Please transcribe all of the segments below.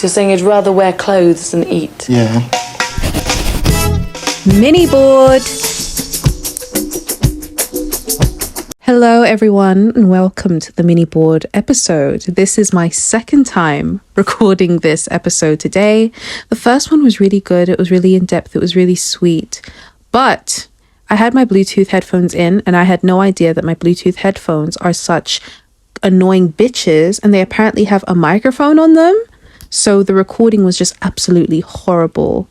So you're saying you'd rather wear clothes than eat? Yeah. Mini board. Hello everyone and welcome to the mini board episode. This is my second time recording this episode today. The first one was really good. It was really in depth. It was really sweet. But I had my Bluetooth headphones in and I had no idea that my Bluetooth headphones are such annoying bitches and they apparently have a microphone on them. So the recording was just absolutely horrible.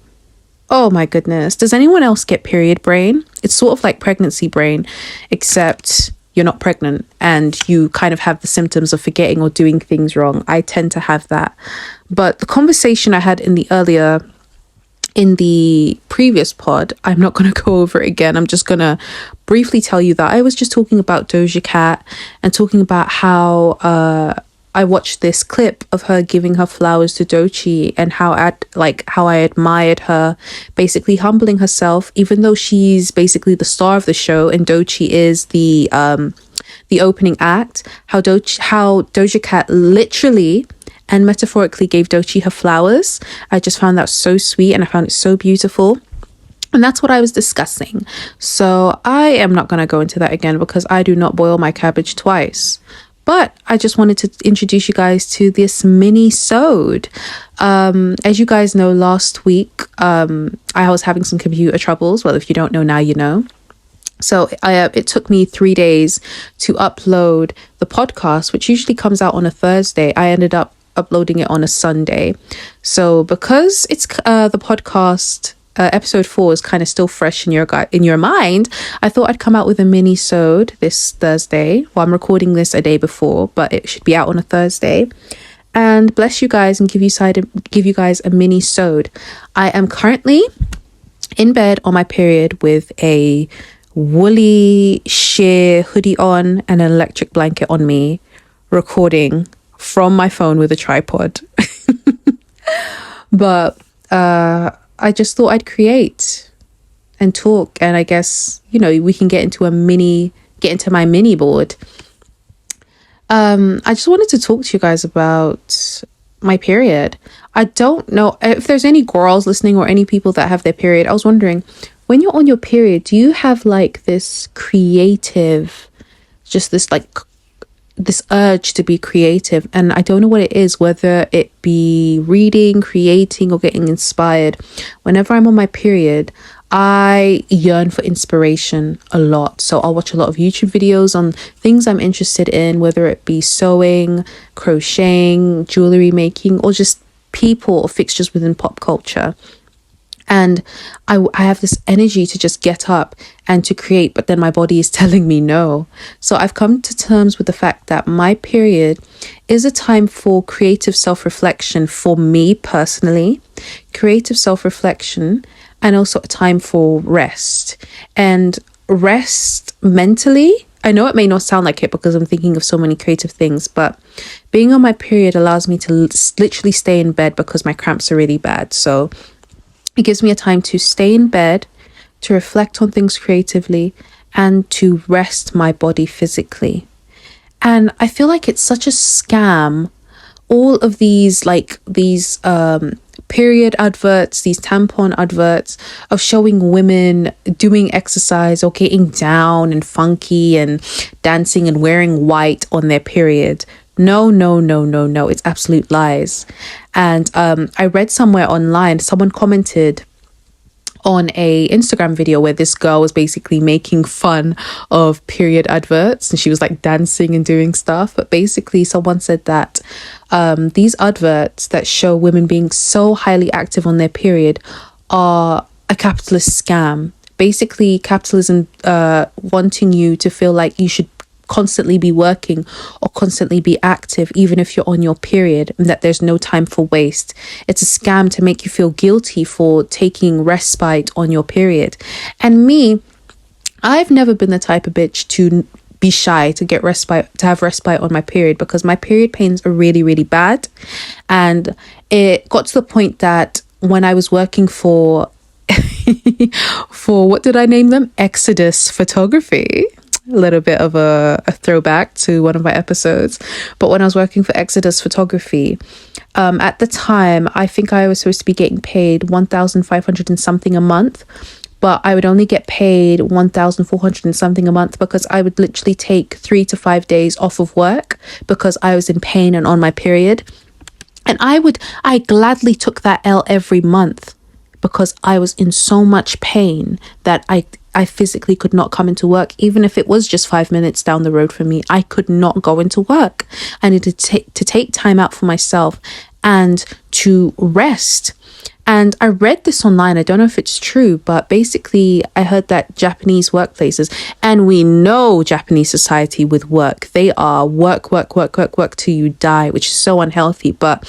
Oh my goodness. Does anyone else get period brain? It's sort of like pregnancy brain, except you're not pregnant and you kind of have the symptoms of forgetting or doing things wrong. I tend to have that. But the conversation I had in the previous pod, I'm not going to go over it again. I'm just going to briefly tell you that I was just talking about Doja Cat and talking about how I watched this clip of her giving her flowers to Doechii and how I admired her basically humbling herself, even though she's basically the star of the show and Doechii is the opening act. How Doja Cat literally and metaphorically gave Doechii her flowers. I just found that so sweet and I found it so beautiful. And that's what I was discussing. So I am not going to go into that again because I do not boil my cabbage twice. But I just wanted to introduce you guys to this mini-sode. As you guys know, last week I was having some computer troubles. Well, if you don't know now, you know. So it took me 3 days to upload the podcast, which usually comes out on a Thursday. I ended up uploading it on a Sunday. So because it's the podcast episode 4 is kind of still fresh in your mind, I thought I'd come out with a mini-sode this Thursday. Well, I'm recording this a day before, but it should be out on a Thursday. And bless you guys and give you guys a mini-sode. I am currently in bed on my period with a woolly sheer hoodie on and an electric blanket on me, recording from my phone with a tripod. But I just thought I'd create and talk, and I guess, you know, we can get into my mini board. I just wanted to talk to you guys about my period. I don't know if there's any girls listening or any people that have their period. I was wondering, when you're on your period, do you have like this creative, just this urge to be creative? And I don't know what it is, whether it be reading, creating, or getting inspired. Whenever I'm on my period, I yearn for inspiration a lot. So I'll watch a lot of YouTube videos on things I'm interested in, whether it be sewing, crocheting, jewelry making, or just people or fixtures within pop culture. And I have this energy to just get up and to create, but then my body is telling me no. So I've come to terms with the fact that my period is a time for creative self-reflection for me personally, creative self-reflection, and also a time for rest. And rest mentally, I know it may not sound like it because I'm thinking of so many creative things, but being on my period allows me to literally stay in bed because my cramps are really bad. So it gives me a time to stay in bed, to reflect on things creatively, and to rest my body physically. And I feel like it's such a scam. All of these period adverts, these tampon adverts of showing women doing exercise or getting down and funky and dancing and wearing white on their period. No, it's absolute lies. And I read somewhere online, someone commented on a Instagram video where this girl was basically making fun of period adverts and she was like dancing and doing stuff. But basically someone said that these adverts that show women being so highly active on their period are a capitalist scam. Basically capitalism wanting you to feel like you should constantly be working or constantly be active even if you're on your period, and that there's no time for waste. It's a scam to make you feel guilty for taking respite on your period. And me, I've never been the type of bitch to be shy to get respite, to have respite on my period, because my period pains are really, really bad. And it got to the point that when I was working for what did I name them? Exodus Photography. A little bit of a throwback to one of my episodes. But when I was working for Exodus Photography, at the time, I think I was supposed to be getting paid 1,500 and something a month, but I would only get paid 1,400 and something a month because I would literally take 3 to 5 days off of work because I was in pain and on my period. And I gladly took that L every month because I was in so much pain that I physically could not come into work. Even if it was just 5 minutes down the road for me, I could not go into work. I needed to take time out for myself and to rest. And I read this online. I don't know if it's true, but basically I heard that Japanese workplaces, and we know Japanese society with work, they are work till you die, which is so unhealthy. But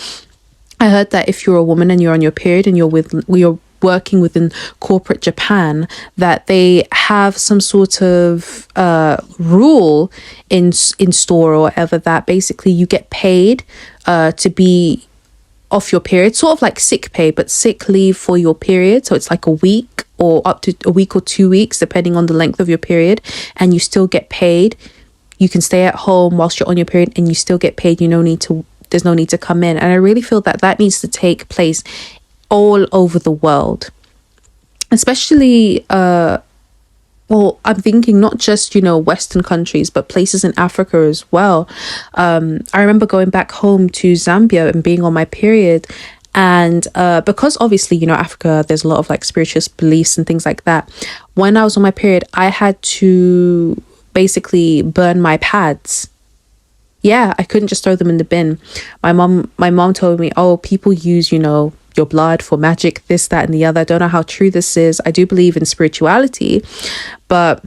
I heard that if you're a woman and you're on your period and you're working within corporate Japan, that they have some sort of rule in store or whatever, that basically you get paid to be off your period, sort of like sick pay, but sick leave for your period. So it's like a week or up to a week or 2 weeks, depending on the length of your period, and you still get paid. You can stay at home whilst you're on your period and you still get paid. There's no need to come in. And I really feel that needs to take place all over the world, especially I'm thinking not just Western countries, but places in Africa as well. I remember going back home to Zambia and being on my period, and because obviously Africa, there's a lot of like spiritualist beliefs and things like that. When I was on my period, I had to basically burn my pads. Yeah, I couldn't just throw them in the bin. My mom told me, oh, people use your blood for magic, this, that, and the other. I don't know how true this is. I do believe in spirituality, but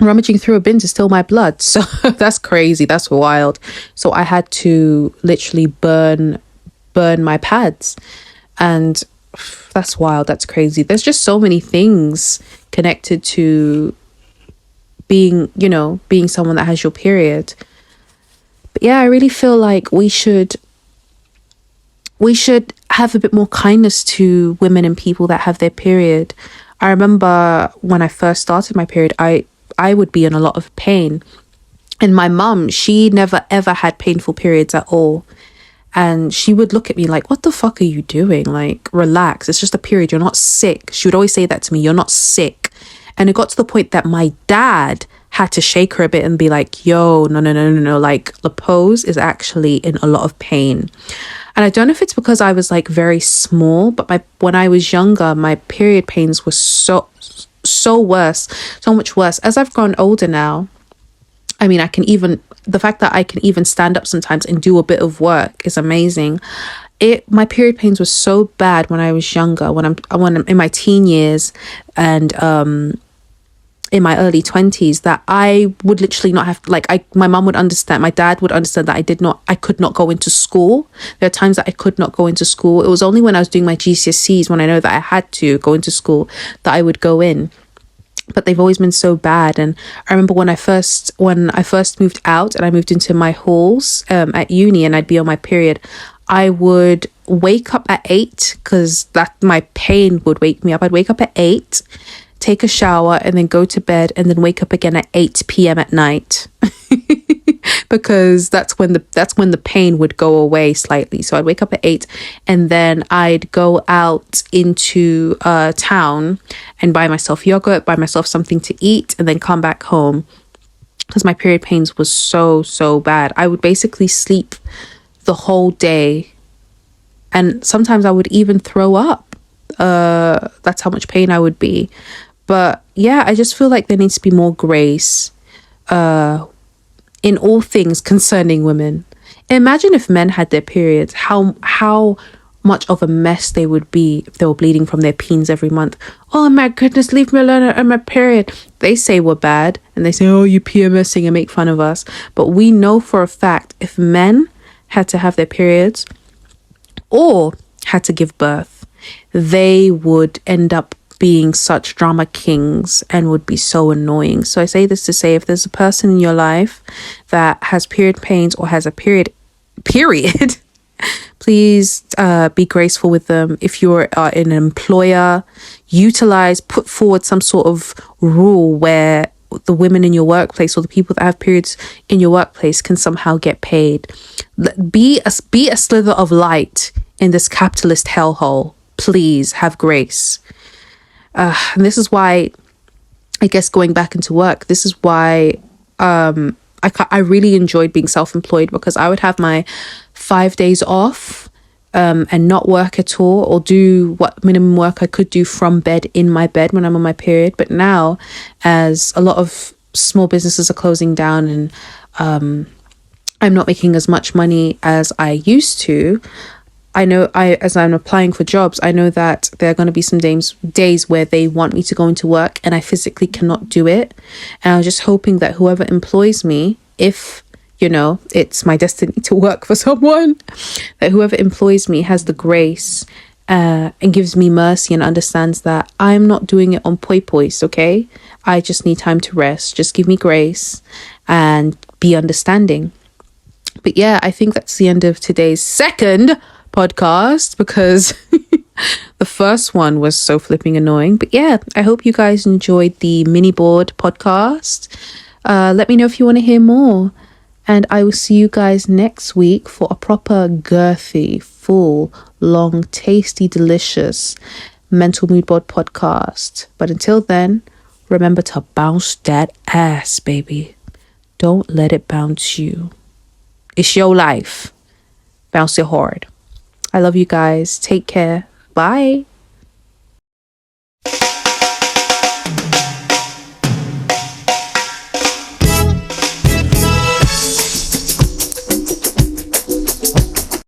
rummaging through a bin to steal my blood, so that's crazy. That's wild. So I had to literally burn my pads, and that's wild. That's crazy. There's just so many things connected to being someone that has your period. But yeah, I really feel like we should have a bit more kindness to women and people that have their period. I remember when I first started my period, I would be in a lot of pain. And my mum, she never ever had painful periods at all. And she would look at me like, what the fuck are you doing? Like, relax. It's just a period. You're not sick. She would always say that to me. You're not sick. And it got to the point that my dad had to shake her a bit and be like, yo, no. Like, Lapose is actually in a lot of pain. And I don't know if it's because I was like very small, but when I was younger, my period pains were so much worse. As I've grown older now, I mean, the fact that I can even stand up sometimes and do a bit of work is amazing. My period pains were so bad when I was younger, when I'm in my teen years and in my early 20s, that I would literally not have, my mum would understand, my dad would understand that I could not go into school. There are times that I could not go into school. It was only when I was doing my GCSEs, when I know that I had to go into school, that I would go in. But they've always been so bad. And I remember when I first moved out and I moved into my halls at uni, and I'd be on my period, I would wake up at 8 because my pain would wake me up. I'd wake up at 8, take a shower, and then go to bed, and then wake up again at 8 p.m. at night because that's when the pain would go away slightly. So I'd wake up at 8, and then I'd go out into town and buy myself yogurt, buy myself something to eat, and then come back home because my period pains was so bad. I would basically sleep the whole day, and sometimes I would even throw up. That's how much pain I would be. But yeah, I just feel like there needs to be more grace in all things concerning women. Imagine if men had their periods, how much of a mess they would be if they were bleeding from their peens every month. Oh my goodness, leave me alone, I'm my period. They say we're bad, and they say, oh, you PMSing, and make fun of us. But we know for a fact, if men had to have their periods or had to give birth, they would end up being such drama kings and would be so annoying. So I say this to say, if there's a person in your life that has period pains or has a period, please be graceful with them. If you're an employer, put forward some sort of rule where the women in your workplace or the people that have periods in your workplace can somehow get paid. Be a slither of light in this capitalist hellhole. Please have grace. And this is why, I guess, going back into work, this is why I really enjoyed being self-employed, because I would have my 5 days off and not work at all, or do what minimum work I could do from bed, in my bed, when I'm on my period. But now, as a lot of small businesses are closing down and I'm not making as much money as I used to, I know as I'm applying for jobs, I know that there are going to be some days where they want me to go into work and I physically cannot do it. And I was just hoping that whoever employs me, if, you know, it's my destiny to work for someone, that whoever employs me has the grace and gives me mercy and understands that I'm not doing it on pois, okay? I just need time to rest. Just give me grace and be understanding. But yeah, I think that's the end of today's second podcast, because the first one was so flipping annoying. But yeah, I hope you guys enjoyed the mini board podcast. Let me know if you want to hear more, and I will see you guys next week for a proper girthy, full, long, tasty, delicious mental mood board podcast. But until then, remember to bounce that ass, baby. Don't let it bounce you. It's your life. Bounce it hard. I love you guys. Take care. Bye.